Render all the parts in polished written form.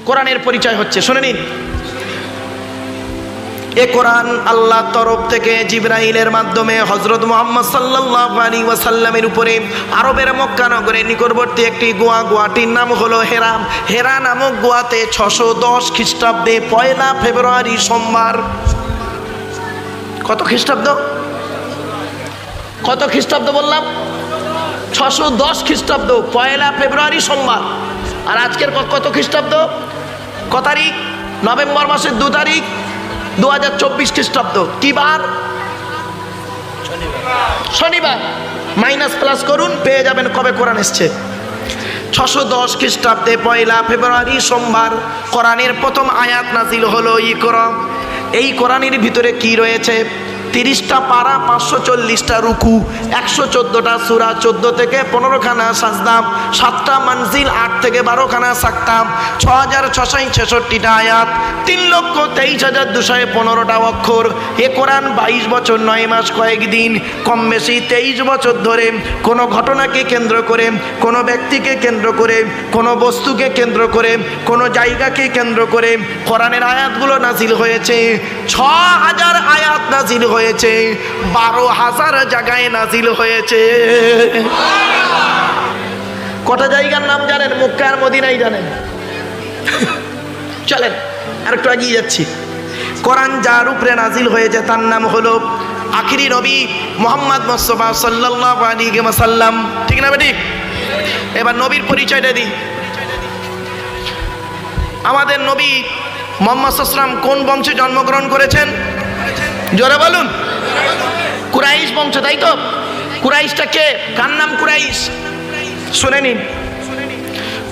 কোরআনের পরিচয় হচ্ছে, শুনে নিন। এ কোরআন আল্লাহর তরফ থেকে জিবরাইলের মাধ্যমে হযরত মুহাম্মদ সাল্লাল্লাহু আলাইহি ওয়াসাল্লামের উপরে আরবের মক্কা নগরের নিকটবর্তী একটি গোয়াটির নাম হলো হেরা। হেরা নামক গোয়াতে 610 খ্রিস্টাব্দে 1 ফেব্রুয়ারি সোমবার, কত খ্রিস্টাব্দ? কত খ্রিস্টাব্দ বললাম? 610 খ্রিস্টাব্দ 1 ফেব্রুয়ারি সোমবার। আর আজকের কত খ্রিস্টাব্দ? ক তারিখ? নভেম্বর মাসের 2 তারিখ 2024 খ্রিস্টাব্দ। কি বার? শনিবার। মাইনাস প্লাস করুন, পেয়ে যাবেন কবে কোরআন এসছে। 610 খ্রিস্টাব্দে 1 ফেব্রুয়ারি সোমবার কোরআনের প্রথম আয়াত নাজিল হলো ইকরা। এই কোরআনের ভিতরে কি রয়েছে? 30টা পারা, 540টা রুকু, 114টা সূরা, 14 থেকে 15খানা সাজদা, 7টা মানজিল, 8 থেকে 12খানা সাকতাম, 6666টা আয়াত, 3,23,215টা অক্ষর। এ কোরআন 22 বছর 9 মাস কয়েকদিন, কম বেশি 23 বছর ধরে কোনো ঘটনাকে কেন্দ্র করে, কোনো ব্যক্তিকে কেন্দ্র করে, কোনো বস্তুকে কেন্দ্র করে, কোনো জায়গাকে কেন্দ্র করে কোরআনের আয়াতগুলো নাজিল হয়েছে। 6000 আয়াত নাজিল হয়েছে, 12,000 জায়গায় নাজিল হয়েছে। কটা জায়গার নাম জানেন? মক্কা আর মদিনাই জানেন। চলেন আর একটু এগিয়ে যাচ্ছি। কোরআন যার উপরে নাজিল হয়েছে তার নাম হলো আখিরি নবী মুহাম্মদ মুস্তাফা সাল্লাল্লাহু আলাইহি ওয়াসাল্লাম। ঠিক না বেটি? এবার নবীর পরিচয়টা দিই। আমাদের নবী মুহাম্মদ সাল্লাল্লাহু আলাইহি ওয়াসাল্লাম কোন বংশে জন্মগ্রহণ করেছেন? জোরে বলুন। কুরাইশ বংশ, তাই তো? কুরাইশটা কে? কার নাম কুরাইশ? শুনে নিন।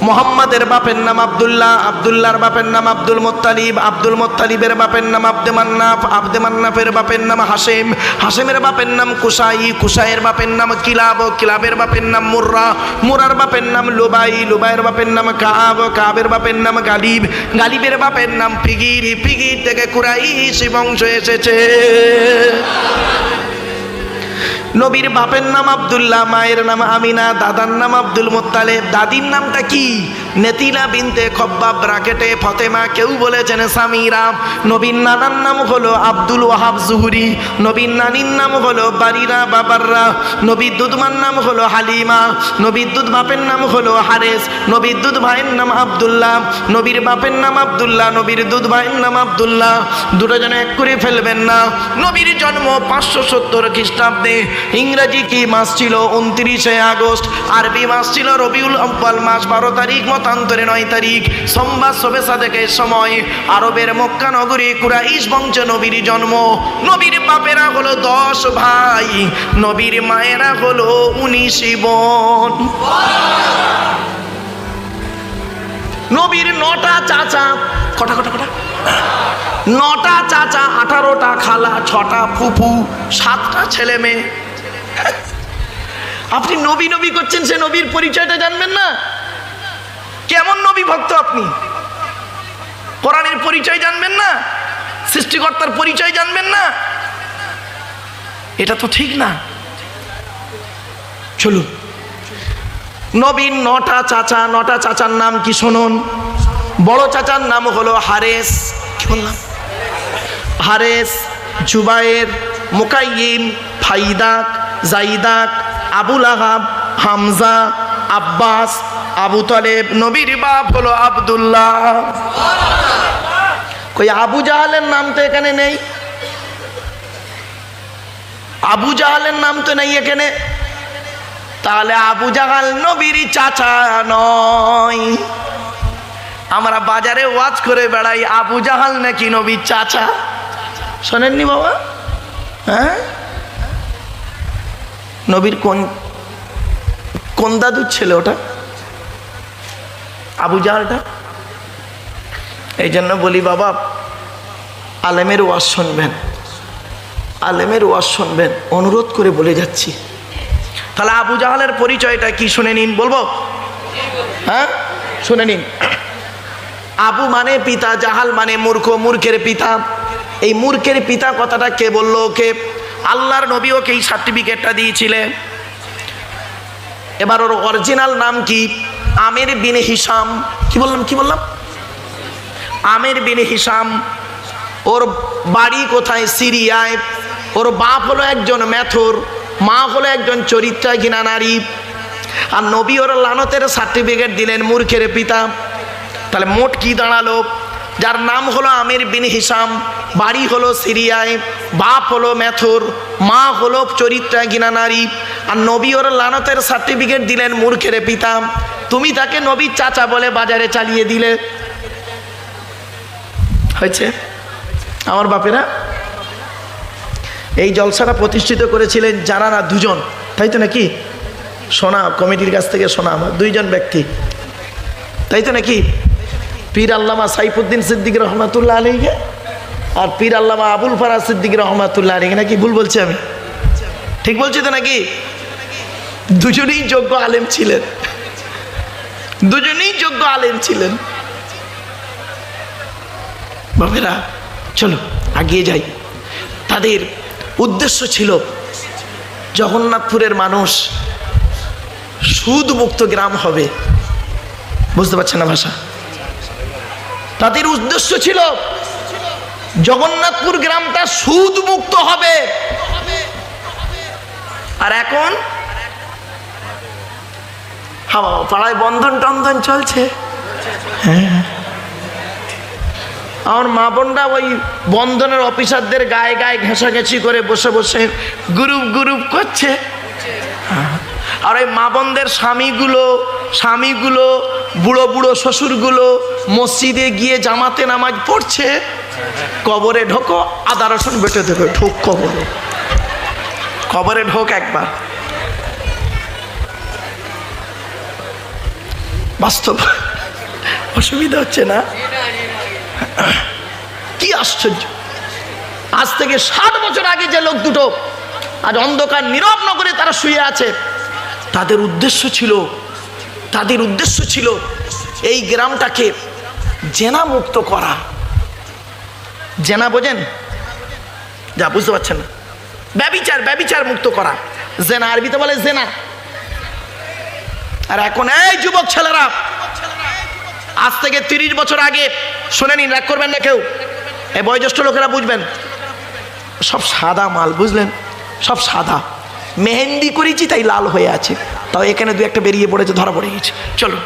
মোহাম্মদের বাপের নাম আব্দুল্লাহ, আব্দুল্লাহর বাপের নাম আব্দুল মুত্তালিব, আব্দুল মুত্তালিবের বাপের নাম আব্দে মান্নাফ, আব্দে মান্নাফের বাপের নাম হাশেম, হাশেমের বাপের নাম কুসাই, কুসাইয়ের বাপের নাম কিলাব, কিলাবের বাপের নাম মুর্রা, মুরার বাপের নাম লুবাই, লুবাইয়ের বাপের নাম কাব, কাবের বাপের নাম গালিব, গালিবের বাপের নাম ফিগির, ফিগির থেকে কুরাইশ বংশ এসেছে। নবীর বাপের নাম আব্দুল্লাহ, মায়ের নাম আমিনা, দাদার নাম আব্দুল মুত্তালিব, দাদির নামটা কি? নেতিলা বিনতে খব্বাব ব্রাকেটে ফতেমা, কেউ বলেছেন সামিরা। নবীর নানার নাম হলো আব্দুল ওয়াহাব জুহরি, নবীর নানির নাম হলো বারিরা বাবাররা, নবীর দুধমার নাম হলো হালিমা, নবীর দুধ বাপের নাম হলো হারেস, নবীর দুধ ভাইয়ের নাম আব্দুল্লাহ, নবীর বাপের নাম আব্দুল্লাহ, নবীর দুধ ভাইয়ের নাম আব্দুল্লাহ। দুটো জন এক করে ফেলবেন না। নবীর জন্ম 570 খ্রিস্টাব্দে। ইংরেজি কি মাস ছিল? 29শে আগস্ট। আরবি মাস ছিল রবিউল আউয়াল মাস, 12 তারিখ, মতান্তরে 9 তারিখ, সোমবার শবে সাদেকের সময় আরবের মক্কা নগরী কুরাইশ বংশে নবীর জন্ম। নবীর বাপেরা হলো 10 ভাই, নবীর মায়েরা হলো 19 বোন। নবীর 9টা চাচা, কটা কটা কটা? 9টা চাচা, 18টা খালা, 6টা ফুফু, 7টা ছেলে মেয়ে। আপনি নবী নবী করছেন, সে নবীর পরিচয়টা জানবেন না? কেমন নবী ভক্ত আপনি? কোরআনের পরিচয় জানবেন না? সৃষ্টিকর্তার পরিচয় জানবেন না? এটা তো ঠিক না। চলুন, নবীর 9টা চাচা, 9টা চাচার নাম কি শুনুন। বড় চাচার নাম হলো হারেস, কি বললাম? হারেস, জুবায়ের, মুকাইয়িম, ফাইদাক, জাইদাক, আবুল আহাব, হামজা, আব্বাস, আবু তালেব। নবীর বাপ হলো আব্দুল্লাহ। কই আবু জাহালের নাম তো এখানে নেই। আবু জাহালের নাম তো নেই এখানে। তাহলে আবু জাহাল নবীর চাচা নয়। আমরা বাজারে ওয়াজ করে বেড়াই আবু জাহাল নাকি নবীর চাচা। শোনেননি বাবা? হ্যাঁ, নবীর কোন কোন দাদুর ছেলে ওটা? আবু জাহালটা। এই জন্য বলি বাবা, আলেমের ওয়াজ শুনবেন, আলেমের ওয়াজ শুনবেন, অনুরোধ করে বলে যাচ্ছি। তাহলে আবু জাহালের পরিচয়টা কি শুনে নিন। বলবো? হ্যাঁ, শুনে নিন। আবু মানে পিতা, জাহাল মানে মূর্খ, মূর্খের পিতা। এই মূর্খের পিতা কথাটা কে বললো? ওকে আল্লাহর নবী ওকে এই সার্টিফিকেটটা দিয়েছিলেন। এবার ওর অরিজিনাল নাম কি? আমির বিন হিসাম। কি বললাম? কি বললাম? আমির বিন হিশাম, ওর বাড়ি কোথায়? সিরিয়ায়। ওর বাপ হলো একজন মেথর, মা হলো একজন চরিত্রহীনা নারী। আর নবী ওর লানতের সার্টিফিকেট দিলেন, মূর্খের পিতা। তাহলে মোট কি দাঁড়ালো? যার নাম হলো আমির বিন হিশাম, বাড়ি হলো সিরিয়ায়, বাপ হলো মেথর, মা হলো চরিত্রহীনা নারী, আর নবী ওর লানতের সার্টিফিকেট দিলেন, মূর্খের পিতা। তুমি তাকে নবীর চাচা বলে বাজারে চালিয়ে দিলে। হয়েছে? আমার বাপেরা এই জলসাটা প্রতিষ্ঠিত করেছিলেন যারা না দুজন, তাই তো নাকি? শোনা কমিটির কাছ থেকে শোনা আমার দুইজন ব্যক্তি, তাই তো নাকি? পীর আল্লামা সাইফুদ্দিন সিদ্দিক রহমাতুল্লাহ আলাইহি আর পীর আল্লামা আবুল ফারাজ সিদ্দিক রহমাতুল্লাহ আলাইহি। নাকি ভুল বলছি আমি? ঠিক বলছি তো নাকি? দুজনেই যোগ্য আলেম ছিলেন, দুজনেই যোগ্য আলেম ছিলেন। বাবেরা চলো এগিয়ে যাই। তাদের উদ্দেশ্য ছিল জগন্নাথপুরের মানুষ সুদ মুক্ত গ্রাম হবে। বুঝতে পারছেন না ভাষা? তাদের উদ্দেশ্য ছিল জগন্নাথপুর গ্রামটা সুদ মুক্ত হবে। আর এখন পাড়ায় বন্ধন টন্ধন চলছে। হ্যাঁ, আমার মা বোনরা ওই বন্ধনের অফিসারদের গায়ে গায়ে ঘেঁষাঘেঁষি করে বসে বসে গ্রুপ গ্রুপ করছে। আর ওই মা বোনদের স্বামীগুলো বুড়ো বুড়ো শ্বশুরগুলো মসজিদে গিয়ে জামাতে নামাজ পড়ছে। কবরে ঢোকো, আদা রসুন বেটে দেবে, ঢোক কবরে ঢোক একবার। বাস্তব অসুবিধা হচ্ছে না? কি আশ্চর্য! আজ থেকে 60 বছর আগে যে লোক দুটো আজ অন্ধকার নীরব নগরে তারা শুয়ে আছে, তাদের উদ্দেশ্য ছিল এই গ্রামটাকে জেনা মুক্ত করা। জেনা বোঝেন? যা বুঝতে পারছেন না? ব্যভিচার মুক্ত করা। জেনা আরবিতে বলে জেনা। আর এখন এই যুবক ছেলেরা, আজ থেকে 30 বছর আগে, শুনে নিন, রাগ করবেন না কেউ, এই বয়োজ্যেষ্ঠ লোকেরা বুঝবেন, সব সাদা মাল, বুঝলেন? সব সাদা। মেহেন্দি করেছি তাই লাল হয়ে আছে, তাও এখানে দু একটা বেরিয়ে পড়েছে, ধরা পড়ে গেছে। চলো